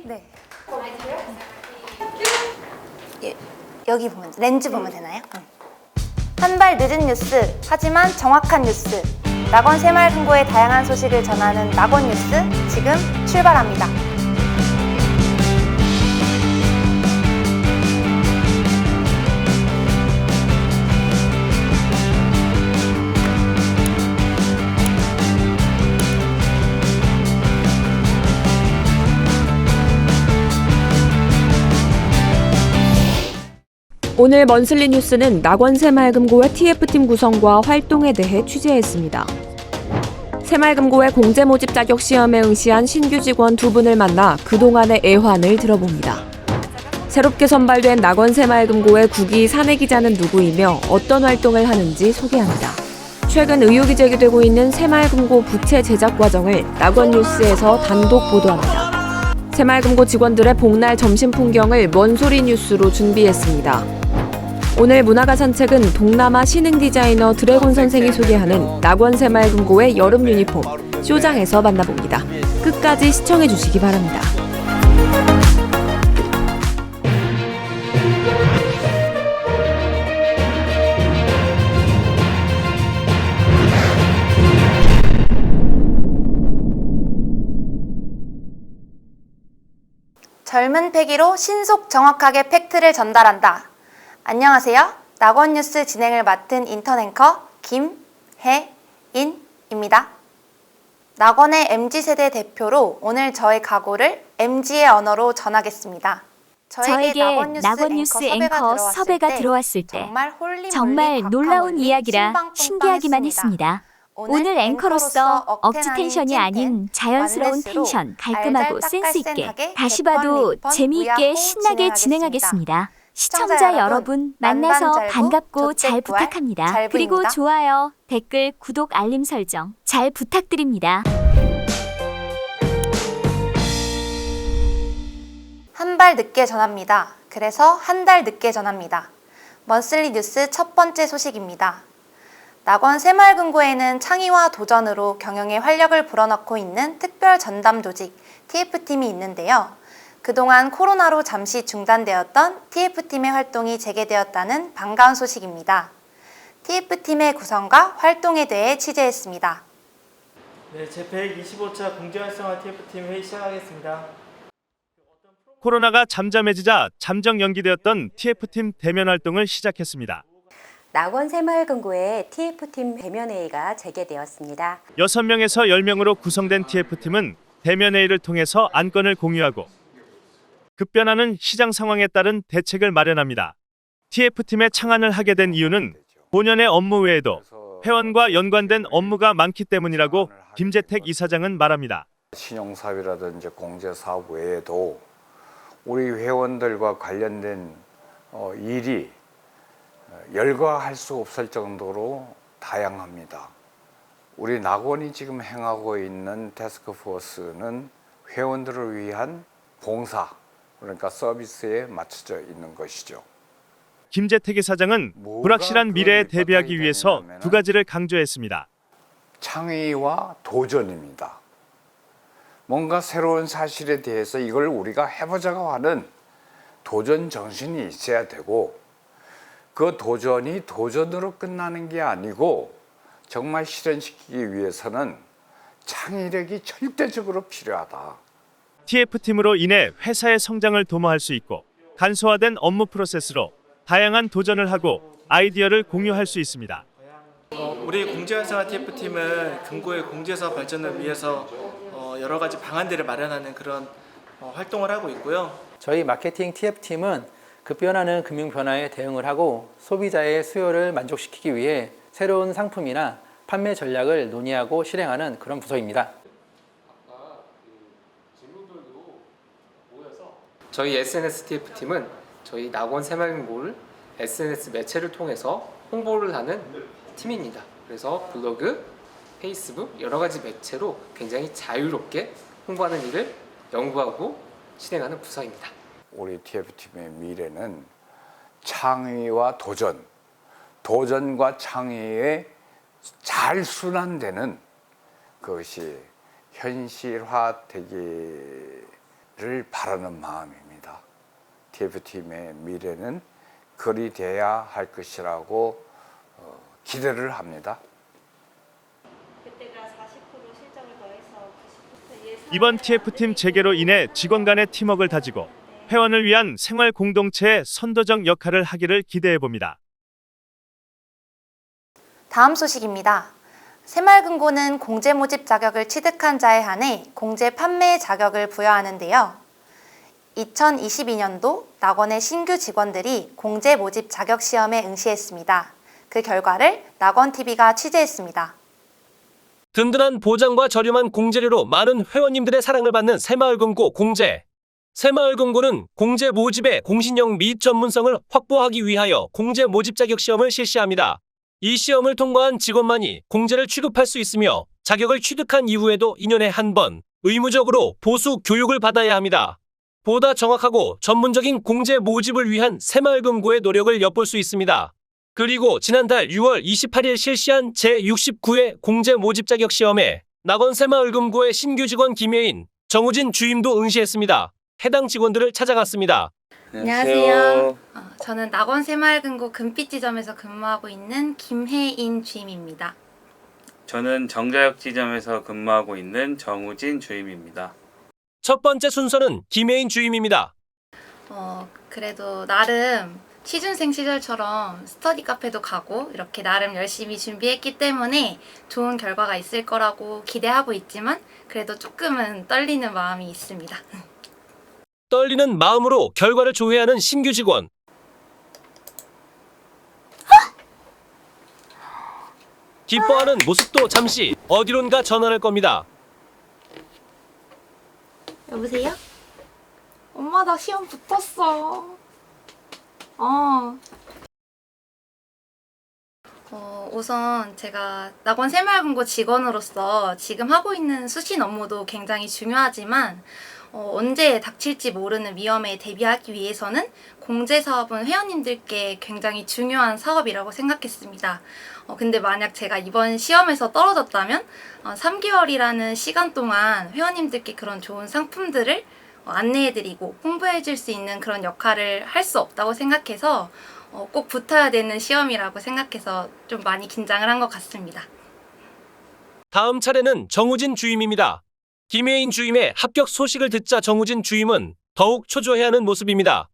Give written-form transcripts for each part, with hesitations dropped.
네. 여기 보면 렌즈 보면 되나요? 한 발 늦은 뉴스, 하지만 정확한 뉴스. 낙원 새마을금고의 다양한 소식을 전하는 낙원 뉴스 지금 출발합니다. 오늘 먼슬리 뉴스는 낙원 새마을금고의 TF팀 구성과 활동에 대해 취재했습니다. 새마을금고의 공제 모집 자격 시험에 응시한 신규 직원 2분을 만나 그동안의 애환을 들어봅니다. 새롭게 선발된 낙원 새마을금고의 9기 사내 기자는 누구이며 어떤 활동을 하는지 소개합니다. 최근 의혹이 제기되고 있는 새마을금고 부채 제작 과정을 낙원 뉴스에서 단독 보도합니다. 새마을금고 직원들의 복날 점심 풍경을 먼소리 뉴스로 준비했습니다. 오늘 문화가 산책은 동남아 신흥 디자이너 드래곤 선생이 소개하는 낙원 새마을금고의 여름 유니폼 쇼장에서 만나봅니다. 끝까지 시청해 주시기 바랍니다. 젊은 패기로 신속 정확하게 팩트를 전달한다. 안녕하세요. 낙원뉴스 진행을 맡은 인턴 앵커 김혜인입니다. 낙원의 MZ세대 대표로 오늘 저의 각오를 MZ의 언어로 전하겠습니다. 저에게 낙원뉴스 앵커 섭외가 들어왔을 때 정말 놀라운 이야기라 신기하기만 했습니다. 오늘 앵커로서 억지 텐션이 아닌 자연스러운 텐션, 깔끔하고 센스 있게 다시 봐도 재미있게 신나게 진행하겠습니다. 시청자 여러분 만나서 반갑고 잘 부탁합니다. 그리고 좋아요, 댓글, 구독, 알림 설정 잘 부탁드립니다. 한 발 늦게 전합니다. 그래서 한 달 늦게 전합니다. 먼슬리 뉴스 첫 번째 소식입니다. 낙원 새마을금고에는 창의와 도전으로 경영에 활력을 불어넣고 있는 특별 전담 조직 TF팀이 있는데요. 그동안 코로나로 잠시 중단되었던 TF팀의 활동이 재개되었다는 반가운 소식입니다. TF팀의 구성과 활동에 대해 취재했습니다. 네, 제125차 공제활성화 TF팀 회의 시작하겠습니다. 코로나가 잠잠해지자 잠정 연기되었던 TF팀 대면 활동을 시작했습니다. 낙원 새마을금고의 TF팀 대면회의가 재개되었습니다. 6명에서 10명으로 구성된 TF팀은 대면회의를 통해서 안건을 공유하고 급변하는 시장 상황에 따른 대책을 마련합니다. TF팀의 창안을 하게 된 이유는 본연의 업무 외에도 회원과 연관된 업무가 많기 때문이라고 김재택 이사장은 말합니다. 신용사업이라든지 공제사업 외에도 우리 회원들과 관련된 일이 열거할 수 없을 정도로 다양합니다. 우리 낙원이 지금 행하고 있는 태스크포스는 회원들을 위한 봉사, 그러니까 서비스에 맞춰져 있는 것이죠. 김재택 이사장은 불확실한 미래에 대비하기 위해서 2가지를 강조했습니다. 창의와 도전입니다. 뭔가 새로운 사실에 대해서 이걸 우리가 해보자고 하는 도전 정신이 있어야 되고, 그 도전이 도전으로 끝나는 게 아니고 정말 실현시키기 위해서는 창의력이 절대적으로 필요하다. TF팀으로 인해 회사의 성장을 도모할 수 있고 간소화된 업무 프로세스로 다양한 도전을 하고 아이디어를 공유할 수 있습니다. 우리 공제활성화 TF팀은 금고의 공제사업 발전을 위해서 여러 가지 방안들을 마련하는 그런 활동을 하고 있고요. 저희 마케팅 TF팀은 급변하는 금융 변화에 대응을 하고 소비자의 수요를 만족시키기 위해 새로운 상품이나 판매 전략을 논의하고 실행하는 그런 부서입니다. 저희 SNS TF팀은 저희 낙원 새마을금고를 SNS 매체를 통해서 홍보를 하는 팀입니다. 그래서 블로그, 페이스북 여러 가지 매체로 굉장히 자유롭게 홍보하는 일을 연구하고 진행하는 부서입니다. 우리 TF팀의 미래는 창의와 도전, 도전과 창의에 잘 순환되는 그것이 현실화되기 바라는 마음입니다. TF팀의 미래는 그리 돼야 할 것이라고 기대를 합니다. 이번 TF팀 재개로 인해 직원 간의 팀워크를 다지고 회원을 위한 생활 공동체의 선도적 역할을 하기를 기대해 봅니다. 다음 소식입니다. 새마을금고는 공제 모집 자격을 취득한 자에 한해 공제 판매 자격을 부여하는데요. 2022년도 낙원의 신규 직원들이 공제 모집 자격 시험에 응시했습니다. 그 결과를 낙원TV가 취재했습니다. 든든한 보장과 저렴한 공제료로 많은 회원님들의 사랑을 받는 새마을금고 공제. 새마을금고는 공제 모집의 공신력 및 전문성을 확보하기 위하여 공제 모집 자격 시험을 실시합니다. 이 시험을 통과한 직원만이 공제를 취급할 수 있으며 자격을 취득한 이후에도 2년에 한 번 의무적으로 보수 교육을 받아야 합니다. 보다 정확하고 전문적인 공제 모집을 위한 새마을금고의 노력을 엿볼 수 있습니다. 그리고 지난달 6월 28일 실시한 제69회 공제 모집 자격 시험에 낙원 새마을금고의 신규 직원 김혜인, 정우진 주임도 응시했습니다. 해당 직원들을 찾아갔습니다. 안녕하세요. 저는 낙원 새마을금고 금빛 지점에서 근무하고 있는 김혜인 주임입니다. 저는 정자역 지점에서 근무하고 있는 정우진 주임입니다. 첫 번째 순서는 김혜인 주임입니다. 그래도 나름 취준생 시절처럼 스터디 카페도 가고 이렇게 나름 열심히 준비했기 때문에 좋은 결과가 있을 거라고 기대하고 있지만 그래도 조금은 떨리는 마음이 있습니다. 떨리는 마음으로 결과를 조회하는 신규 직원. 기뻐하는 모습도 잠시 어디론가 전환할 겁니다. 여보세요? 엄마 나 시험 붙었어. 우선 제가 낙원 새마을금고 직원으로서 지금 하고 있는 수신 업무도 굉장히 중요하지만 언제 닥칠지 모르는 위험에 대비하기 위해서는 공제 사업은 회원님들께 굉장히 중요한 사업이라고 생각했습니다. 근데 만약 제가 이번 시험에서 떨어졌다면 3개월이라는 시간 동안 회원님들께 그런 좋은 상품들을 안내해드리고 홍보해줄 수 있는 그런 역할을 할 수 없다고 생각해서 꼭 붙어야 되는 시험이라고 생각해서 좀 많이 긴장을 한 것 같습니다. 다음 차례는 정우진 주임입니다. 김혜인 주임의 합격 소식을 듣자 정우진 주임은 더욱 초조해하는 모습입니다.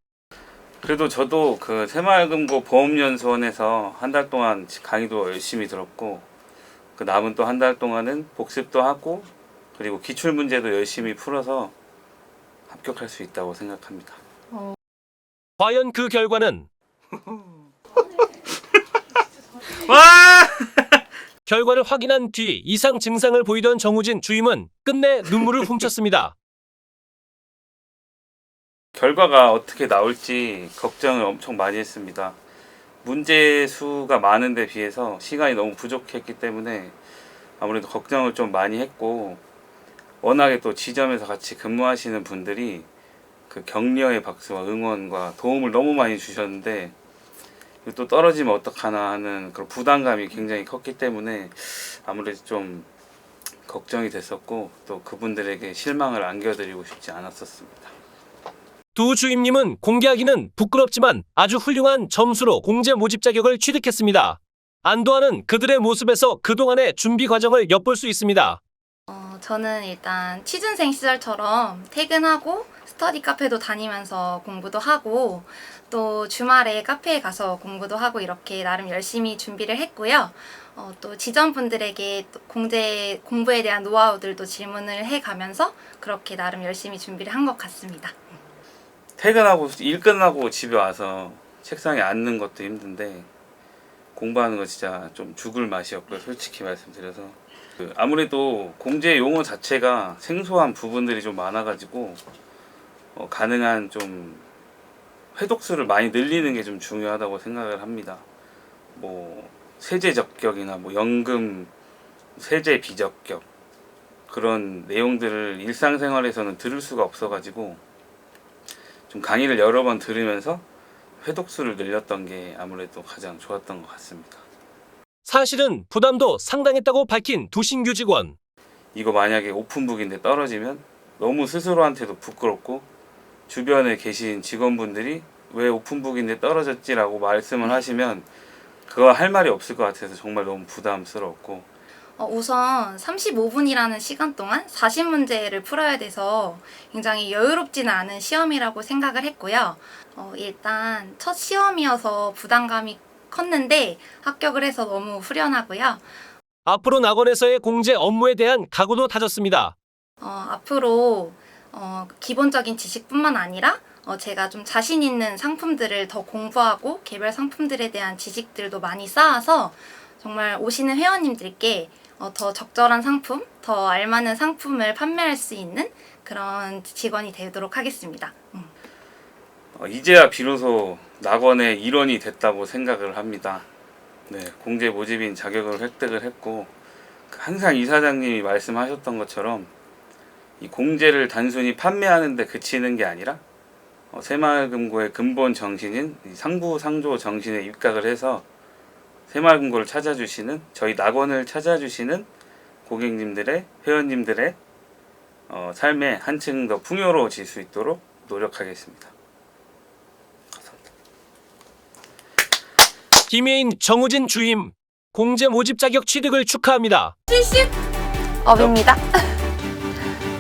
그래도 저도 그 새마을금고 보험연수원에서 한 달 동안 강의도 열심히 들었고 그 남은 또 한 달 동안은 복습도 하고 그리고 기출문제도 열심히 풀어서 합격할 수 있다고 생각합니다. 과연 그 결과는? 결과를 확인한 뒤 이상 증상을 보이던 정우진 주임은 끝내 눈물을 훔쳤습니다. 결과가 어떻게 나올지 걱정을 엄청 많이 했습니다. 문제 수가 많은데 비해서 시간이 너무 부족했기 때문에 아무래도 걱정을 좀 많이 했고 워낙에 또 지점에서 같이 근무하시는 분들이 그 격려의 박수와 응원과 도움을 너무 많이 주셨는데 또 떨어지면 어떡하나 하는 그런 부담감이 굉장히 컸기 때문에 아무래도 좀 걱정이 됐었고 또 그분들에게 실망을 안겨드리고 싶지 않았었습니다. 두 주임님은 공개하기는 부끄럽지만 아주 훌륭한 점수로 공제 모집 자격을 취득했습니다. 안도하는 그들의 모습에서 그동안의 준비 과정을 엿볼 수 있습니다. 저는 일단 취준생 시절처럼 퇴근하고 스터디 카페도 다니면서 공부도 하고 또 주말에 카페에 가서 공부도 하고 이렇게 나름 열심히 준비를 했고요. 또 지점분들에게 또 공부에 대한 노하우들도 질문을 해가면서 그렇게 나름 열심히 준비를 한 것 같습니다. 퇴근하고 일 끝나고 집에 와서 책상에 앉는 것도 힘든데 공부하는 거 진짜 좀 죽을 맛이었고요. 솔직히 말씀드려서 아무래도 공제 용어 자체가 생소한 부분들이 좀 많아가지고 가능한 좀 회독수를 많이 늘리는 게 좀 중요하다고 생각을 합니다. 뭐 세제 적격이나 뭐 연금 세제 비적격 그런 내용들을 일상생활에서는 들을 수가 없어가지고 좀 강의를 여러 번 들으면서 회독수를 늘렸던 게 아무래도 가장 좋았던 것 같습니다. 사실은 부담도 상당했다고 밝힌 두 신규 직원. 이거 만약에 오픈북인데 떨어지면 너무 스스로한테도 부끄럽고 주변에 계신 직원분들이 왜 오픈북인데 떨어졌지라고 말씀을 하시면 그거 할 말이 없을 것 같아서 정말 너무 부담스러웠고 우선 35분이라는 시간 동안 40문제를 풀어야 돼서 굉장히 여유롭지는 않은 시험이라고 생각을 했고요. 일단 첫 시험이어서 부담감이 컸는데 합격을 해서 너무 후련하고요. 앞으로 낙원에서의 공제 업무에 대한 각오도 다졌습니다. 앞으로 기본적인 지식뿐만 아니라 제가 좀 자신 있는 상품들을 더 공부하고 개별 상품들에 대한 지식들도 많이 쌓아서 정말 오시는 회원님들께 더 적절한 상품, 더 알맞은 상품을 판매할 수 있는 그런 직원이 되도록 하겠습니다. 이제야 비로소 낙원의 일원이 됐다고 생각을 합니다. 네, 공제 모집인 자격을 획득을 했고 항상 이사장님이 말씀하셨던 것처럼 이 공제를 단순히 판매하는 데 그치는 게 아니라 새마을금고의 근본 정신인 상부상조 정신에 입각을 해서 새마을금고를 찾아주시는 저희 낙원을 찾아주시는 고객님들의 회원님들의 삶에 한층 더 풍요로워질 수 있도록 노력하겠습니다. 감사합니다. 김예인, 정우진 주임, 공제 모집 자격 취득을 축하합니다. 70? 업입니다.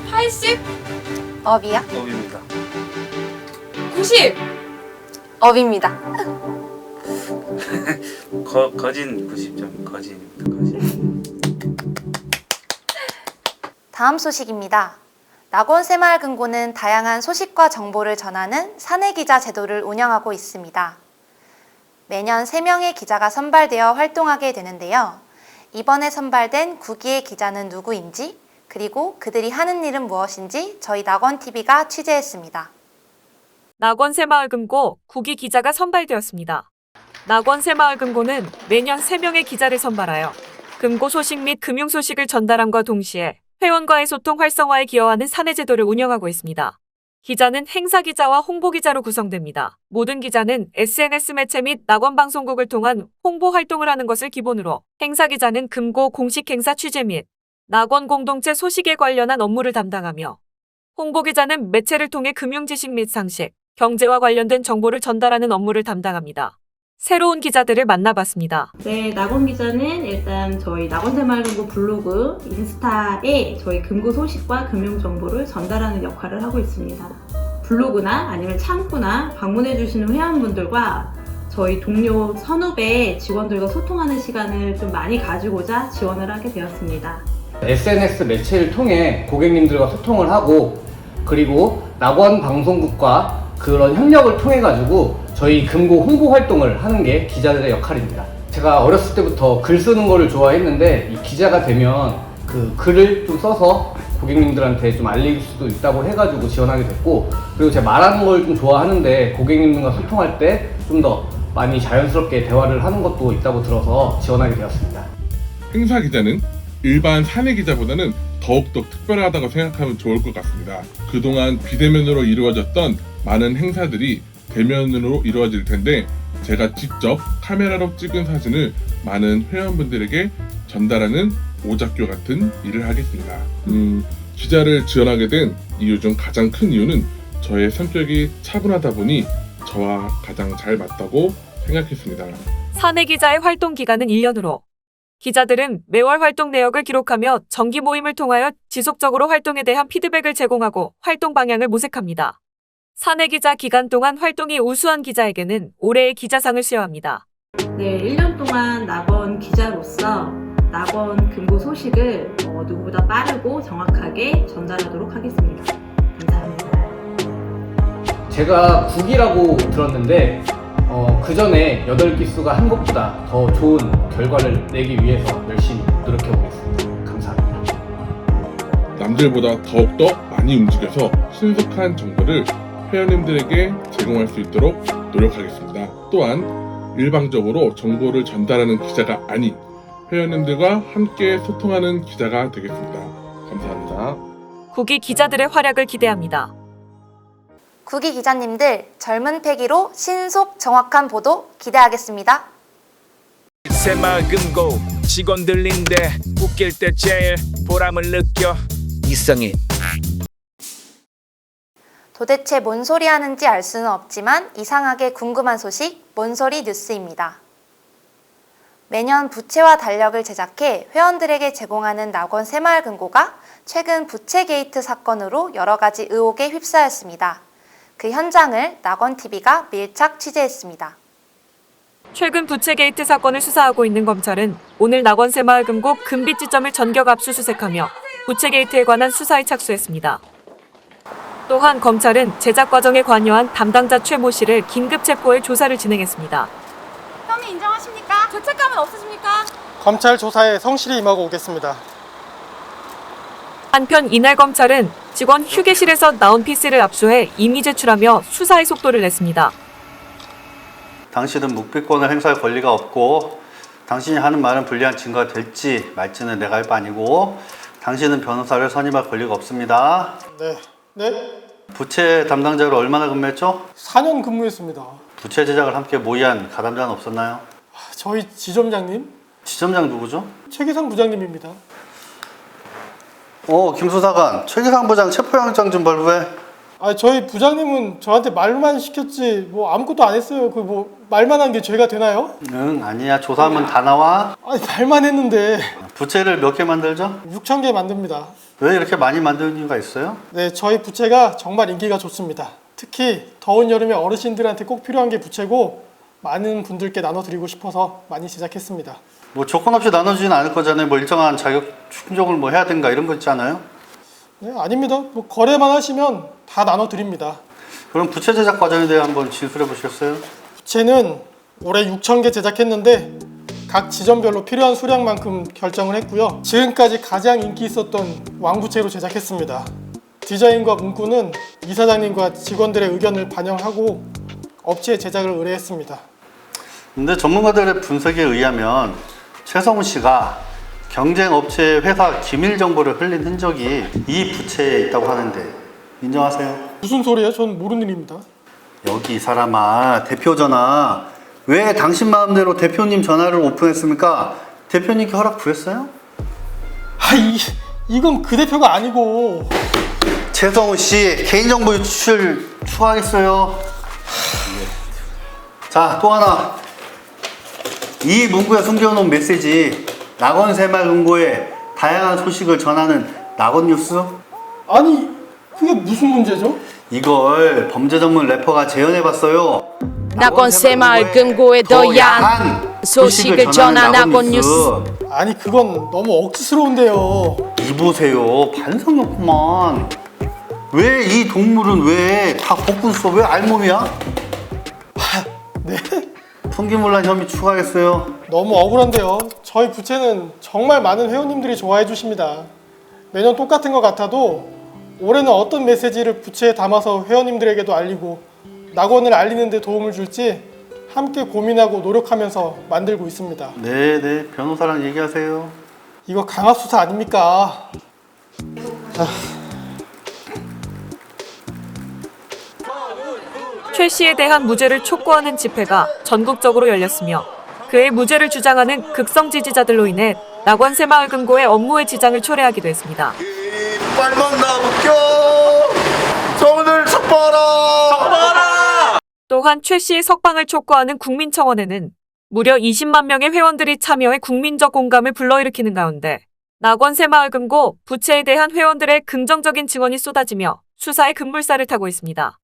80? 업이야? 업입니다. 90? 업입니다. 거진 90점, 거진입니다. 거진. 다음 소식입니다. 낙원새마을금고는 다양한 소식과 정보를 전하는 사내기자 제도를 운영하고 있습니다. 매년 3명의 기자가 선발되어 활동하게 되는데요. 이번에 선발된 9기의 기자는 누구인지, 그리고 그들이 하는 일은 무엇인지 저희 낙원TV가 취재했습니다. 낙원새마을금고 9기 기자가 선발되었습니다. 낙원새마을금고는 매년 3명의 기자를 선발하여 금고 소식 및 금융 소식을 전달함과 동시에 회원과의 소통 활성화에 기여하는 사내제도를 운영하고 있습니다. 기자는 행사기자와 홍보기자로 구성됩니다. 모든 기자는 SNS 매체 및 낙원방송국을 통한 홍보 활동을 하는 것을 기본으로 행사기자는 금고 공식 행사 취재 및 낙원 공동체 소식에 관련한 업무를 담당하며 홍보기자는 매체를 통해 금융 지식 및 상식, 경제와 관련된 정보를 전달하는 업무를 담당합니다. 새로운 기자들을 만나봤습니다. 네, 낙원 기자는 일단 저희 낙원새마을금고 블로그, 인스타에 저희 금고 소식과 금융 정보를 전달하는 역할을 하고 있습니다. 블로그나 아니면 창구나 방문해 주시는 회원분들과 저희 동료 선후배 직원들과 소통하는 시간을 좀 많이 가지고자 지원을 하게 되었습니다. SNS 매체를 통해 고객님들과 소통을 하고 그리고 낙원 방송국과 그런 협력을 통해 가지고 저희 금고 홍보 활동을 하는 게 기자들의 역할입니다. 제가 어렸을 때부터 글 쓰는 거를 좋아했는데 이 기자가 되면 그 글을 좀 써서 고객님들한테 좀 알릴 수도 있다고 해가지고 지원하게 됐고, 그리고 제가 말하는 걸 좀 좋아하는데 고객님들과 소통할 때 좀 더 많이 자연스럽게 대화를 하는 것도 있다고 들어서 지원하게 되었습니다. 행사 기자는 일반 사내 기자보다는 더욱더 특별하다고 생각하면 좋을 것 같습니다. 그동안 비대면으로 이루어졌던 많은 행사들이 대면으로 이루어질 텐데 제가 직접 카메라로 찍은 사진을 많은 회원분들에게 전달하는 오작교 같은 일을 하겠습니다. 기자를 지원하게 된 이유 중 가장 큰 이유는 저의 성격이 차분하다 보니 저와 가장 잘 맞다고 생각했습니다. 사내 기자의 활동 기간은 1년으로 기자들은 매월 활동 내역을 기록하며 정기 모임을 통하여 지속적으로 활동에 대한 피드백을 제공하고 활동 방향을 모색합니다. 사내 기자 기간 동안 활동이 우수한 기자에게는 올해의 기자상을 수여합니다. 네, 1년 동안 낙원 기자로서 낙원 금고 소식을 누구보다 빠르고 정확하게 전달하도록 하겠습니다. 감사합니다. 제가 9기라고 들었는데 그 전에 8기 수가 한 것보다 더 좋은 결과를 내기 위해서 열심히 노력해 보겠습니다. 감사합니다. 남들보다 더욱더 많이 움직여서 신속한 정보를 회원님들에게 제공할 수 있도록 노력하겠습니다. 또한 일방적으로 정보를 전달하는 기자가 아닌 회원님들과 함께 소통하는 기자가 되겠습니다. 감사합니다. 9기 기자들의 활약을 기대합니다. 9기 기자님들 젊은 패기로 신속 정확한 보도 기대하겠습니다. 새마을금고 직원들인데 웃길 때 제일 보람을 느껴 이성인 도대체 뭔 소리 하는지 알 수는 없지만 이상하게 궁금한 소식, 뭔소리 뉴스입니다. 매년 부채와 달력을 제작해 회원들에게 제공하는 낙원 새마을금고가 최근 부채 게이트 사건으로 여러 가지 의혹에 휩싸였습니다. 그 현장을 낙원TV가 밀착 취재했습니다. 최근 부채 게이트 사건을 수사하고 있는 검찰은 오늘 낙원 새마을금고 금빛지점을 전격 압수수색하며 부채 게이트에 관한 수사에 착수했습니다. 또한 검찰은 제작 과정에 관여한 담당자 최모 씨를 긴급 체포해 조사를 진행했습니다. 혐의 인정하십니까? 죄책감은 없으십니까? 검찰 조사에 성실히 임하고 오겠습니다. 한편 이날 검찰은 직원 휴게실에서 나온 PC를 압수해 임의 제출하며 수사의 속도를 냈습니다. 당신은 묵비권을 행사할 권리가 없고 당신이 하는 말은 불리한 증거가 될지 말지는 내가 할 바 아니고 당신은 변호사를 선임할 권리가 없습니다. 네. 부채 담당자로 얼마나 근무했죠? 4년 근무했습니다. 부채 제작을 함께 모의한 가담자는 없었나요? 저희 지점장님? 지점장 누구죠? 최기상 부장님입니다. 김 수사관, 최기상 부장 체포영장 좀 발부해. 저희 부장님은 저한테 말만 시켰지 뭐 아무것도 안 했어요. 그 뭐 말만 한 게 죄가 되나요? 응, 아니야. 조사하면 다 나와. 말만 했는데. 부채를 몇 개 만들죠? 6,000개 만듭니다. 왜 이렇게 많이 만드는 이유가 있어요? 네, 저희 부채가 정말 인기가 좋습니다. 특히 더운 여름에 어르신들한테 꼭 필요한 게 부채고 많은 분들께 나눠드리고 싶어서 많이 제작했습니다. 뭐 조건 없이 나눠주진 않을 거잖아요. 뭐 일정한 자격 충족을 뭐 해야 된가 이런 거 있잖아요. 네, 아닙니다. 뭐 거래만 하시면 다 나눠드립니다. 그럼 부채 제작 과정에 대해 한번 진술해 보시겠어요? 부채는 올해 6,000개 제작했는데 각 지점별로 필요한 수량만큼 결정을 했고요. 지금까지 가장 인기 있었던 왕부채로 제작했습니다. 디자인과 문구는 이사장님과 직원들의 의견을 반영하고 업체에 제작을 의뢰했습니다. 근데 전문가들의 분석에 의하면 최성훈 씨가 경쟁 업체의 회사 기밀 정보를 흘린 흔적이 이 부채에 있다고 하는데 인정하세요? 무슨 소리예요? 전 모르는 일입니다. 여기 이 사람아, 대표 전화. 왜 당신 마음대로 대표님 전화를 오픈했습니까? 대표님께 허락 구했어요? 이건 그 대표가 아니고. 최성훈 씨, 개인정보 유출 추가하겠어요. 자, 또 하나. 이 문구에 숨겨놓은 메시지, 낙원 새마을금고의 다양한 소식을 전하는 낙원뉴스? 아니, 그게 무슨 문제죠? 이걸 범죄 전문 래퍼가 재현해봤어요. 낙원 새마을금고에 더 야한 소식을 전한 낙원뉴스. 아니, 그건 너무 억지스러운데요. 이보세요, 반성이 없구만. 왜 이 동물은 왜 다 복근 써? 왜 알몸이야? 네? 풍기문란 혐의 추가하겠어요. 너무 억울한데요. 저희 부채는 정말 많은 회원님들이 좋아해 주십니다. 매년 똑같은 것 같아도 올해는 어떤 메시지를 부채에 담아서 회원님들에게도 알리고 낙원을 알리는 데 도움을 줄지 함께 고민하고 노력하면서 만들고 있습니다. 네, 변호사랑 얘기하세요. 이거 강압수사 아닙니까? 최 씨에 대한 무죄를 촉구하는 집회가 전국적으로 열렸으며 그의 무죄를 주장하는 극성 지지자들로 인해 낙원 새마을금고의 업무에 지장을 초래하기도 했습니다. 빨만 나붙겨 서울을 석방하라! 또한 최 씨의 석방을 촉구하는 국민청원에는 무려 20만 명의 회원들이 참여해 국민적 공감을 불러일으키는 가운데 낙원 새마을금고 부채에 대한 회원들의 긍정적인 증언이 쏟아지며 수사의 급물살을 타고 있습니다.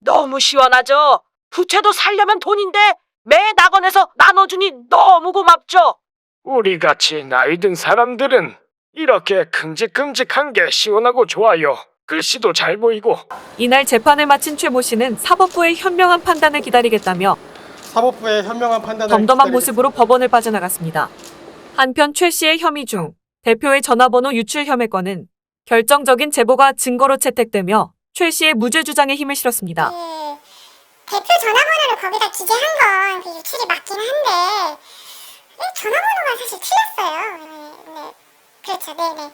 너무 시원하죠? 부채도 살려면 돈인데 매 낙원에서 나눠주니 너무 고맙죠? 우리같이 나이 든 사람들은 이렇게 큼직큼직한 게 시원하고 좋아요. 글씨도 잘 보이고. 이날 재판을 마친 최모 씨는 사법부의 현명한 판단을 기다리겠다며 사법부의 현명한 판단을 덤덤한 모습으로 법원을 빠져나갔습니다. 한편 최 씨의 혐의 중 대표의 전화번호 유출 혐의 건은 결정적인 제보가 증거로 채택되며 최 씨의 무죄 주장에 힘을 실었습니다. 대표 전화번호를 거기다 기재한 건 그 유출이 맞긴 한데 전화번호가 사실 틀렸어요. 네. 그렇죠. 네네.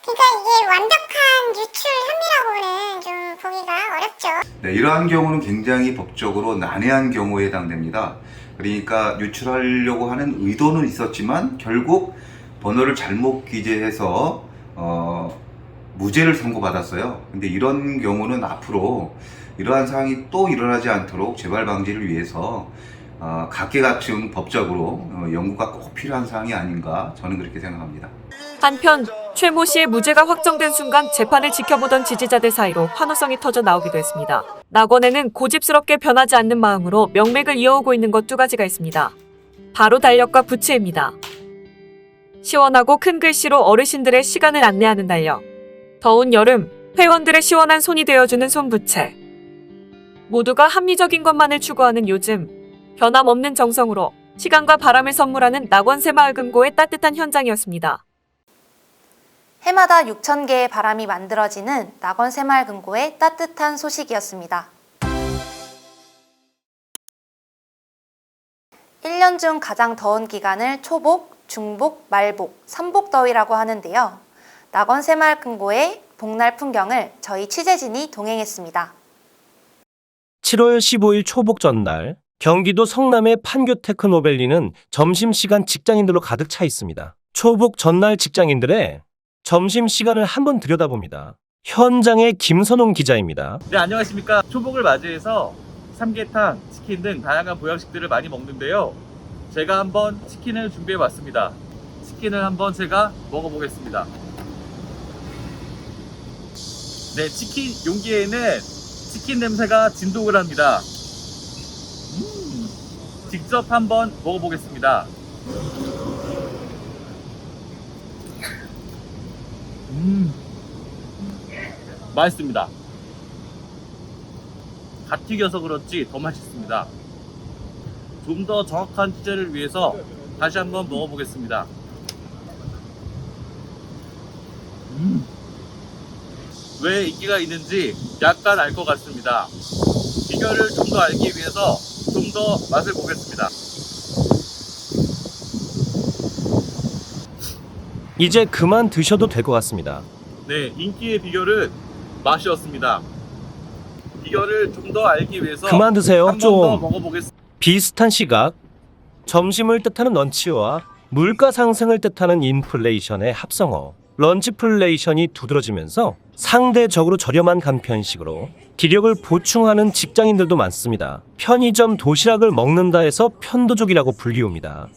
그러니까 이게 완벽한 유출 혐의라고는 좀 보기가 어렵죠. 네, 이러한 경우는 굉장히 법적으로 난해한 경우에 해당됩니다. 그러니까 유출하려고 하는 의도는 있었지만 결국 번호를 잘못 기재해서 무죄를 선고받았어요. 근데 이런 경우는 앞으로 이러한 상황이 또 일어나지 않도록 재발 방지를 위해서 각계각층 법적으로 연구가 꼭 필요한 사항이 아닌가 저는 그렇게 생각합니다. 한편 최 모 씨의 무죄가 확정된 순간 재판을 지켜보던 지지자들 사이로 환호성이 터져 나오기도 했습니다. 낙원에는 고집스럽게 변하지 않는 마음으로 명맥을 이어오고 있는 것 두 가지가 있습니다. 바로 달력과 부채입니다. 시원하고 큰 글씨로 어르신들의 시간을 안내하는 달력. 더운 여름, 회원들의 시원한 손이 되어주는 손부채. 모두가 합리적인 것만을 추구하는 요즘, 변함없는 정성으로 시간과 바람을 선물하는 낙원 새마을금고의 따뜻한 현장이었습니다. 해마다 6,000개의 바람이 만들어지는 낙원 새마을금고의 따뜻한 소식이었습니다. 1년 중 가장 더운 기간을 초복, 중복, 말복, 삼복더위라고 하는데요. 낙원 새마을금고의 복날 풍경을 저희 취재진이 동행했습니다. 7월 15일 초복 전날, 경기도 성남의 판교테크노밸리는 점심시간 직장인들로 가득 차 있습니다. 초복 전날 직장인들의 점심시간을 한번 들여다봅니다. 현장의 김선홍 기자입니다. 네, 안녕하십니까. 초복을 맞이해서 삼계탕, 치킨 등 다양한 보양식들을 많이 먹는데요. 제가 한번 치킨을 준비해봤습니다. 치킨을 한번 제가 먹어보겠습니다. 네, 치킨 용기에는 치킨 냄새가 진동을 합니다. 직접 한번 먹어보겠습니다. 맛있습니다. 갓 튀겨서 그렇지 더 맛있습니다. 좀 더 정확한 취재를 위해서 다시 한번 먹어보겠습니다. 왜 인기가 있는지 약간 알 것 같습니다. 비결을 좀 더 알기 위해서 좀 더 맛을 보겠습니다. 이제 그만 드셔도 될 것 같습니다. 네, 인기의 비결은 맛이었습니다. 비결을 좀 더 알기 위해서 그만 드세요. 한 번 더 좀 먹어보겠습니다. 비슷한 시각, 점심을 뜻하는 런치와 물가 상승을 뜻하는 인플레이션의 합성어 런치플레이션이 두드러지면서 상대적으로 저렴한 간편식으로 기력을 보충하는 직장인들도 많습니다. 편의점 도시락을 먹는다 해서 편도족이라고 불리웁니다.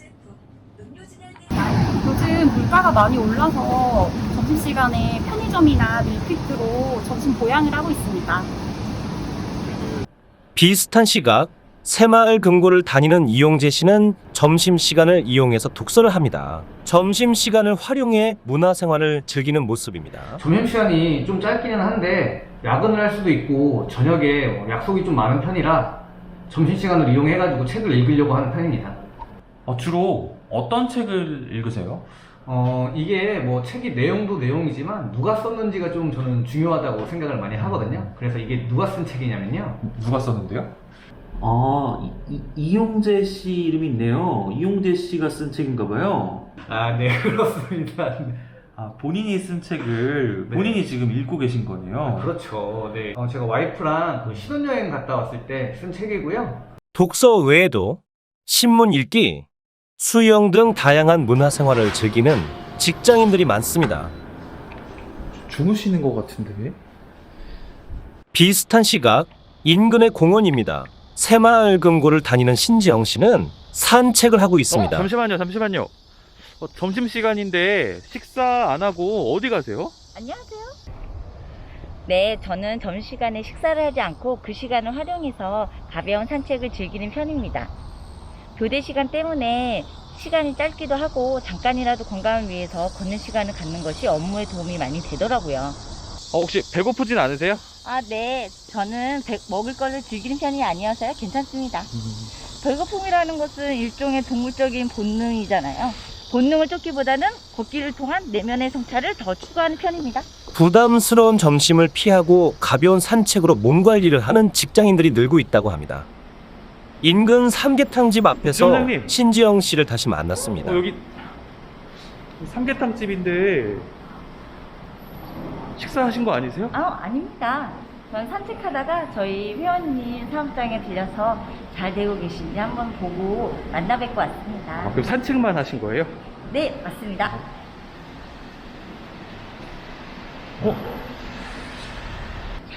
요즘 물가가 많이 올라서 점심시간에 편의점이나 밀키트로 점심 보양을 하고 있습니다. 비슷한 시각, 새마을금고를 다니는 이용재 씨는 점심시간을 이용해서 독서를 합니다. 점심시간을 활용해 문화생활을 즐기는 모습입니다. 점심시간이 좀 짧기는 한데 야근을 할 수도 있고 저녁에 약속이 좀 많은 편이라 점심시간을 이용해가지고 책을 읽으려고 하는 편입니다. 주로 어떤 책을 읽으세요? 이게 뭐 책이 내용도 내용이지만 누가 썼는지가 좀 저는 중요하다고 생각을 많이 하거든요. 그래서 이게 누가 쓴 책이냐면요. 누가 썼는데요? 이용재 씨 이름이 있네요. 이용재 씨가 쓴 책인가 봐요. 네, 그렇습니다. 본인이 쓴 책을 본인이 지금 읽고 계신 거네요. 그렇죠. 네. 제가 와이프랑 신혼여행 갔다 왔을 때 쓴 책이고요. 독서 외에도 신문 읽기, 수영 등 다양한 문화생활을 즐기는 직장인들이 많습니다. 주무시는 것 같은데? 비슷한 시각, 인근의 공원입니다. 새마을금고를 다니는 신지영 씨는 산책을 하고 있습니다. 잠시만요. 점심시간인데 식사 안 하고 어디 가세요? 안녕하세요. 네, 저는 점심시간에 식사를 하지 않고 그 시간을 활용해서 가벼운 산책을 즐기는 편입니다. 교대 시간 때문에 시간이 짧기도 하고 잠깐이라도 건강을 위해서 걷는 시간을 갖는 것이 업무에 도움이 많이 되더라고요. 혹시 배고프진 않으세요? 네. 저는 먹을 거를 즐기는 편이 아니어서요. 괜찮습니다. 배고픔이라는 것은 일종의 동물적인 본능이잖아요. 본능을 쫓기보다는 걷기를 통한 내면의 성찰을 더 추구하는 편입니다. 부담스러운 점심을 피하고 가벼운 산책으로 몸 관리를 하는 직장인들이 늘고 있다고 합니다. 인근 삼계탕집 앞에서 팀장님. 신지영 씨를 다시 만났습니다. 여기 삼계탕집인데 식사하신 거 아니세요? 아닙니다. 전 산책하다가 저희 회원님 사업장에 들려서 잘 되고 계신지 한번 보고 만나 뵙고 왔습니다. 그럼 산책만 하신 거예요? 네, 맞습니다.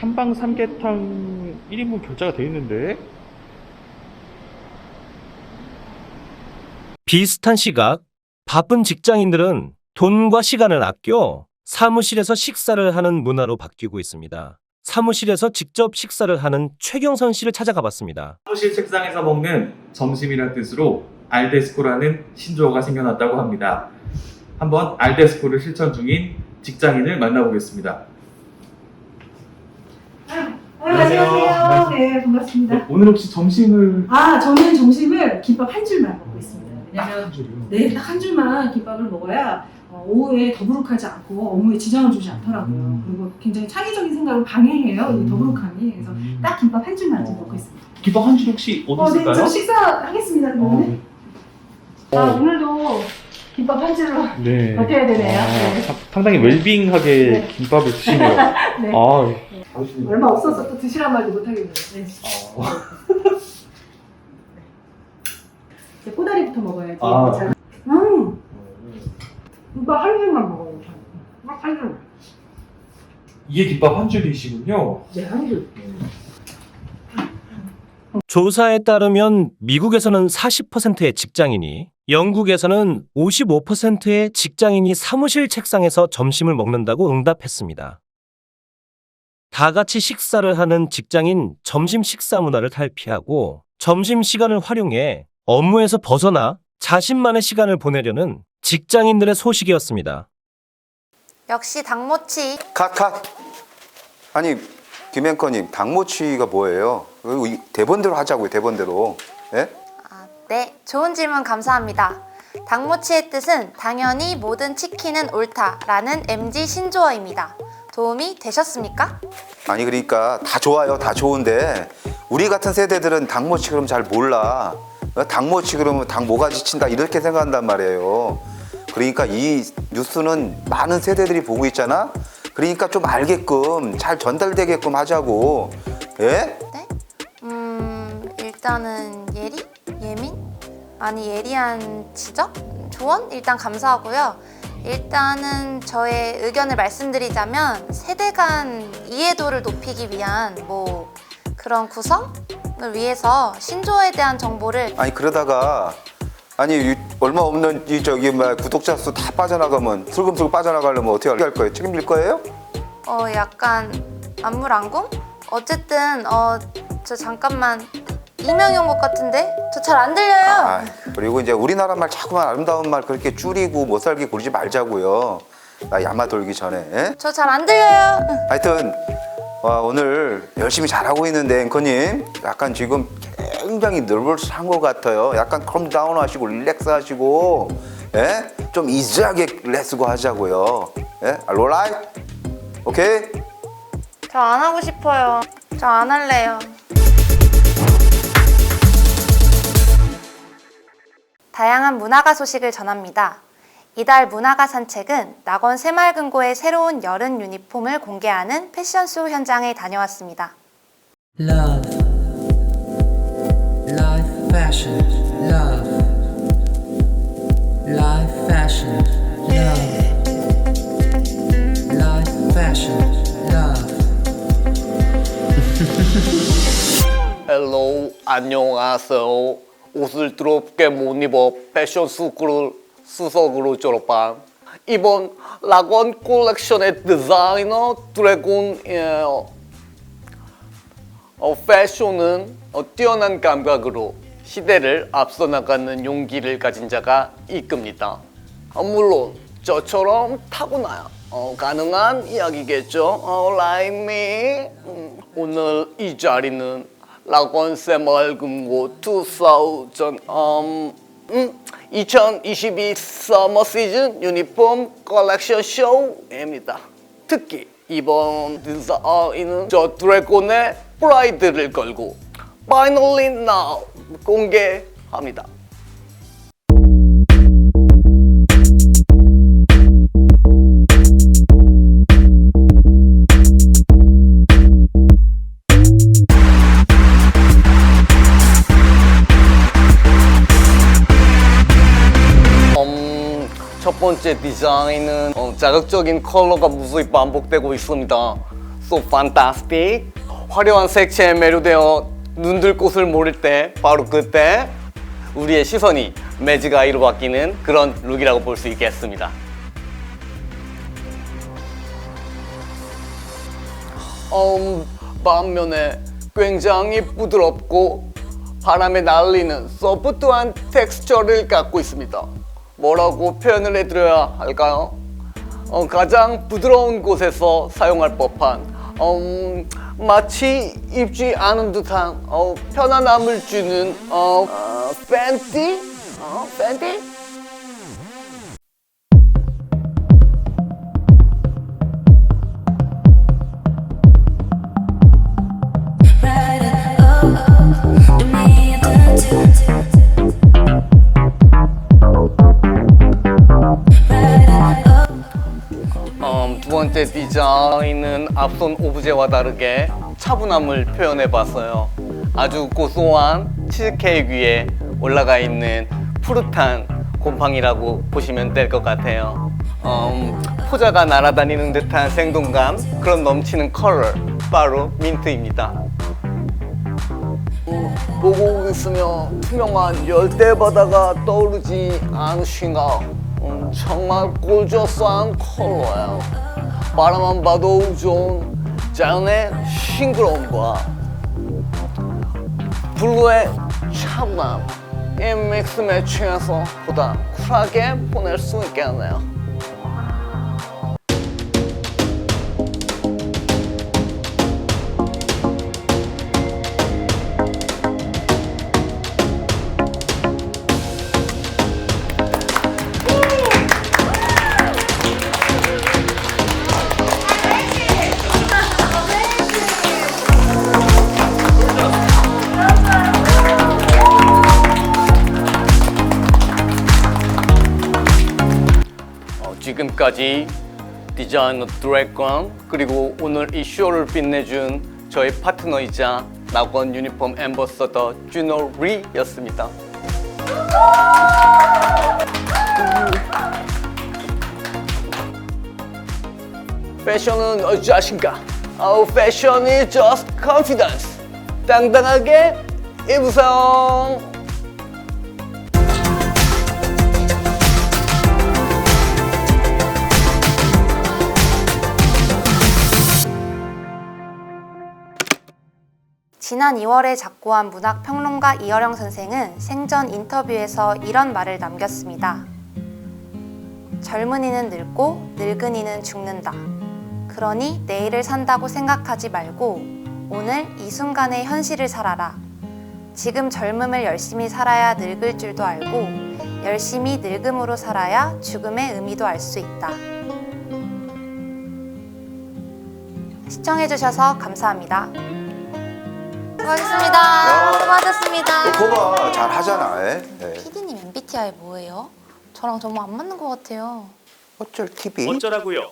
한방 삼계탕 1인분 결제가 돼 있는데. 비슷한 시각, 바쁜 직장인들은 돈과 시간을 아껴 사무실에서 식사를 하는 문화로 바뀌고 있습니다. 사무실에서 직접 식사를 하는 최경선 씨를 찾아가 봤습니다. 사무실 책상에서 먹는 점심이라는 뜻으로 알데스코라는 신조어가 생겨났다고 합니다. 한번 알데스코를 실천 중인 직장인을 만나보겠습니다. 안녕하세요. 네, 반갑습니다. 오늘 혹시 점심을? 저는 점심을 김밥 한 줄만 먹고 있습니다. 왜냐면 네, 딱 한 줄만 김밥을 먹어야 오후에 더부룩하지 않고 업무에 지장을 주지 않더라고요. 그리고 굉장히 창의적인 생각을 방해해요. 이 더부룩함이. 그래서 딱 김밥 한 줄만 좀 먹고 있습니다. 김밥 한 줄 혹시 어디 있을까요? 네, 저 식사하겠습니다. 그러면. 오늘도 김밥 한 줄로 네. 버텨야 되네요. 네. 상당히 웰빙하게 네. 김밥을 드시네요. 네. 얼마 없어서 또 드시란 말도 못하겠네요. 네. 이제 꼬다리부터 먹어야지. 김밥 한 줄만 먹어요. 한 줄. 이게 김밥 한 줄이시군요. 네, 한 줄. 조사에 따르면 미국에서는 40%의 직장인이, 영국에서는 55%의 직장인이 사무실 책상에서 점심을 먹는다고 응답했습니다. 다 같이 식사를 하는 직장인 점심 식사 문화를 탈피하고 점심 시간을 활용해 업무에서 벗어나 자신만의 시간을 보내려는 직장인들의 소식이었습니다. 역시 닭모치. 컷. 아니 김 앵커님, 닭모치가 뭐예요? 대본대로 하자고요. 대본대로. 예? 네, 좋은 질문 감사합니다. 닭모치의 뜻은 당연히 모든 치킨은 옳다라는 MG 신조어입니다. 도움이 되셨습니까? 아니 그러니까 다 좋아요. 다 좋은데 우리 같은 세대들은 닭모치 그러면 잘 몰라. 닭모치 그러면 닭 모가지 친다 이렇게 생각한단 말이에요. 그러니까 이 뉴스는 많은 세대들이 보고 있잖아. 그러니까 좀 알게끔 잘 전달되게끔 하자고. 예? 네? 일단은 예리한 지적? 조언? 일단 감사하고요. 일단은 저의 의견을 말씀드리자면 세대 간 이해도를 높이기 위한 그런 구성을 위해서 신조어에 대한 정보를 아니 그러다가 얼마 없는 구독자 수 다 빠져나가면 슬금슬금 빠져나가려면 어떻게 할 거예요? 책임질 거예요? 약간 안물안궁? 어쨌든 저 잠깐만 이명이 온 것 같은데? 저 잘 안 들려요. 그리고 이제 우리나라 말 자꾸만 아름다운 말 그렇게 줄이고 못 살게 굴지 말자고요. 나 야마 돌기 전에. 예? 저 잘 안 들려요. 하여튼 오늘 열심히 잘하고 있는데 앵커님 약간 지금 굉장히 nervous한 것 같아요. 약간 컴 다운 하시고 릴렉스 하시고 예? 좀 이지하게 렛츠고 하자고요. 예? alright? 오케이? 저 안 하고 싶어요. 저 안 할래요. 다양한 문화가 소식을 전합니다. 이달 문화가 산책은 낙원 새마을금고의 새로운 여름 유니폼을 공개하는 패션쇼 현장에 다녀왔습니다. Love, life fashion, love, life fashion, love, life fashion, love. 헬로, 안녕하세요. 옷을 더럽게 못 입어 패션 스쿨 수석으로 졸업한 이번 낙원 콜렉션의 디자이너 드래곤이에요. 패션은 뛰어난 감각으로 시대를 앞서 나가는 용기를 가진 자가 이끕니다. 물론 저처럼 타고나야 가능한 이야기겠죠. Like me. 오늘 이 자리는 낙원 새마을금고 2022 서머 시즌 유니폼 컬렉션 쇼입니다. 특히 이번 디자인은 저 드래곤의 프라이드를 걸고 Finally Now 공개합니다. 첫 번째 디자인은 자극적인 컬러가 무수히 반복되고 있습니다. So fantastic. 화려한 색채에 매료되어 눈들 곳을 모를 때 바로 그때 우리의 시선이 매직 아이로 바뀌는 그런 룩이라고 볼 수 있겠습니다. 반면에 굉장히 부드럽고 바람에 날리는 소프트한 텍스처를 갖고 있습니다. 뭐라고 표현을 해드려야 할까요? 가장 부드러운 곳에서 사용할 법한 마치 입지 않은 듯한 편안함을 주는 팬티? 팬티? 두 번째 디자인은 앞선 오브제와 다르게 차분함을 표현해봤어요. 아주 고소한 치즈케이크 위에 올라가 있는 푸릇한 곰팡이라고 보시면 될 것 같아요. 포자가 날아다니는 듯한 생동감, 그런 넘치는 컬러, 바로 민트입니다. 보고 있으면 투명한 열대바다가 떠오르지 않으신가? 정말 골저스한 컬러예요. 바라만 봐도 좋은 자연의 싱그러움과 블루의 차분함, 이 믹스 매칭해서 보다 쿨하게 보낼 수 있겠네요. 지금까지 디자이너 드래곤 그리고 오늘 이 쇼를 빛내준 저희 파트너이자 낙원 유니폼 앰버서더 준호 리였습니다. 패션은 자신감, 패션이 just confidence. 당당하게 입으세요. 지난 2월에 작고한 문학평론가 이어령 선생은 생전 인터뷰에서 이런 말을 남겼습니다. 젊은이는 늙고 늙은이는 죽는다. 그러니 내일을 산다고 생각하지 말고 오늘 이 순간의 현실을 살아라. 지금 젊음을 열심히 살아야 늙을 줄도 알고 열심히 늙음으로 살아야 죽음의 의미도 알 수 있다. 시청해주셔서 감사합니다. 수고하셨습니다. 수고하셨습니다. 거봐, 잘 하잖아. PD님 MBTI 뭐예요? 저랑 너무 안 맞는 것 같아요. 어쩔 TV? 어쩌라고요?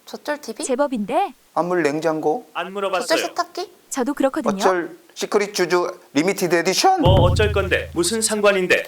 저쩔 TV? 제법인데? 안물 냉장고? 안 물어봤어요. 저쩔 세탁기? 저도 그렇거든요. 어쩔 시크릿 주주 리미티드 에디션? 뭐 어쩔 건데 무슨 상관인데?